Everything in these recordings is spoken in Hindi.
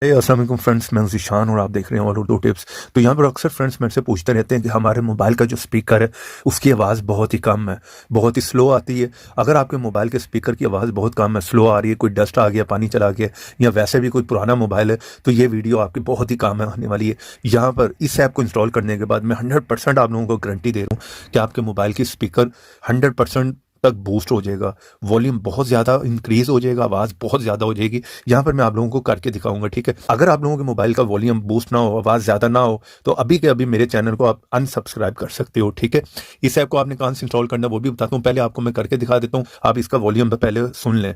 अस्सलाम वालेकुम फ्रेंड्स, मैं ज़ीशान और आप देख रहे हैं और उर्दू टिप्स। तो यहाँ पर अक्सर फ्रेंड्स मेरे से पूछते रहते हैं कि हमारे मोबाइल का जो स्पीकर है उसकी आवाज़ बहुत ही कम है, बहुत ही स्लो आती है। अगर आपके मोबाइल के स्पीकर की आवाज़ बहुत कम है, स्लो आ रही है, कोई डस्ट आ गया, पानी चला गया या वैसे भी कोई पुराना मोबाइल है, तो ये वीडियो आपकी बहुत ही काम आने वाली है। यहाँ पर इस ऐप को इंस्टॉल करने के बाद मैं 100% आप लोगों को गारंटी दे रहा हूँ कि आपके मोबाइल की स्पीकर 100% तक बूस्ट हो जाएगा, वॉल्यूम बहुत ज़्यादा इंक्रीज हो जाएगा, आवाज़ बहुत ज़्यादा हो जाएगी। यहाँ पर मैं आप लोगों को करके दिखाऊंगा, ठीक है। अगर आप लोगों के मोबाइल का वॉल्यूम बूस्ट ना हो, आवाज़ ज़्यादा ना हो, तो अभी के अभी मेरे चैनल को आप अनसब्सक्राइब कर सकते हो, ठीक है। इस ऐप को आपने कहाँ से इंस्टॉल करना है वो भी बताता हूँ, पहले आपको मैं करके दिखा देता हूँ। आप इसका वॉल्यूम पहले सुन लें।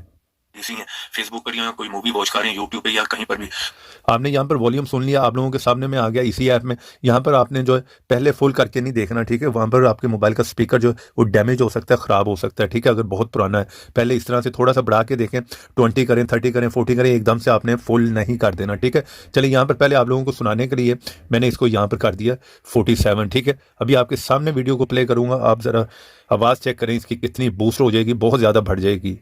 इसी है फेसबुक पर या कोई मूवी वॉच कर रहे हैं यूट्यूब पे या कहीं पर भी, आपने यहाँ पर वॉल्यूम सुन लिया, आप लोगों के सामने में आ गया इसी ऐप में। यहाँ पर आपने जो है पहले फुल करके नहीं देखना, ठीक है। वहाँ पर आपके मोबाइल का स्पीकर जो है वो डैमेज हो सकता है, ख़राब हो सकता है, ठीक है। अगर बहुत पुराना है, पहले इस तरह से थोड़ा सा बढ़ा के देखें, 20 करें, 30 करें, 40 करें, एकदम से आपने फुल नहीं कर देना, ठीक है। चलिए यहाँ पर पहले आप लोगों को सुनाने के लिए मैंने इसको यहाँ पर कर दिया 47, ठीक है। अभी आपके सामने वीडियो को प्ले करूँगा, आप ज़रा आवाज़ चेक करें इसकी कितनी बूस्ट हो जाएगी, बहुत ज़्यादा बढ़ जाएगी।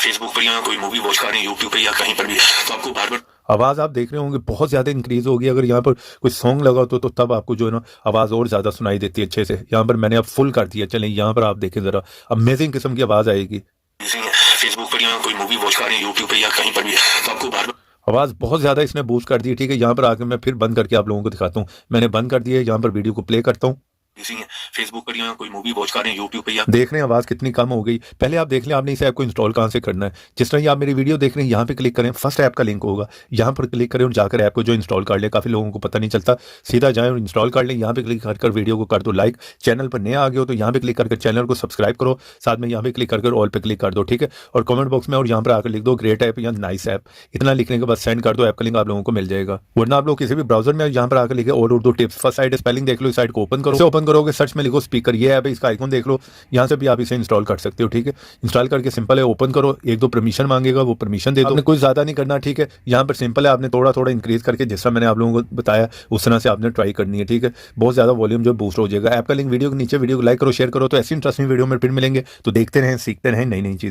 फेसबुक पर या कोई मूवी वॉच कर रहे हैं यूट्यूब पे या कहीं पर भी, तो आपको बार बार आवाज़ आप देख रहे होंगे बहुत ज़्यादा इंक्रीज होगी। अगर यहाँ पर कोई सॉन्ग लगा तो तब आपको जो है ना आवाज़ और ज़्यादा सुनाई देती है अच्छे से। यहाँ पर मैंने अब फुल कर दिया, चलें यहाँ पर आप देखें ज़रा, अमेजिंग किस्म की आवाज़ आएगी। फेसबुक पर या कोई मूवी वॉच कर रहे हैं यूट्यूब पे या कहीं पर भी, तो आपको बार बार आवाज़ बहुत ज़्यादा इसने बूस्ट कर दी, ठीक है। यहाँ पर आकर मैं फिर बंद करके आप लोगों को दिखाता हूँ। मैंने बंद कर दिया, यहाँ पर वीडियो को प्ले करता हूँ। फेसबुक पर या कोई मूवी वॉच कर रहे हैं यूट्यूब पे या देख रहे हैं आवाज़ कितनी कम हो गई। पहले आप देख लें आपने इस ऐप को इंस्टॉल कहाँ से करना है। जिस तरह आप मेरी वीडियो देख रहे हैं, यहाँ पे क्लिक करें, फर्स्ट ऐप का लिंक होगा, यहाँ पर क्लिक करें और जाकर ऐप को जो इंस्टॉल कर ले। काफ़ी लोगों को पता नहीं चलता, सीधा जाएं और इंस्टॉल कर लें। यहाँ पे क्लिक कर वीडियो को कर दो लाइक। चैनल पर नए आ गए हो तो यहाँ पे क्लिक करके चैनल को सब्सक्राइब करो, साथ में यहाँ पे क्लिक करके ऑल पे क्लिक कर दो, ठीक है। और कमेंट बॉक्स में और यहाँ पर आकर लिख दो ग्रेट ऐप या नाइस ऐप। इतना लिखने के बाद सेंड कर दो, ऐप का लिंक आप लोगों को मिल जाएगा। वरना आप लोग किसी भी ब्राउजर में यहाँ पर आकर लिखे और Urdu tips, first side spelling देख लो, इस साइड को ओपन करो, ओपन करोगे सर्च में लिखो स्पीकर, ये ऐप है, इसका आइकन देख लो, यहाँ से भी आप इसे इंस्टॉल कर सकते हो, ठीक है। इंस्टॉल करके सिंपल है, ओपन करो, एक दो परमिशन मांगेगा, वो परमिशन दे दो, आपने कुछ ज़्यादा नहीं करना, ठीक है। यहाँ पर सिंपल है, आपने थोड़ा थोड़ा इंक्रीज करके जिस तरह मैंने आप लोगों को बताया उस तरह से आपने ट्राई करनी है, ठीक है। बहुत ज़्यादा वॉल्यूम जो बूस्ट हो जाएगा। ऐप का लिंक वीडियो के नीचे, वीडियो को लाइक करो, शेयर करो। तो ऐसी इंटरेस्टिंग वीडियो में फिर मिलेंगे, तो देखते रहें, सीखते रहें नई नई चीज़ें।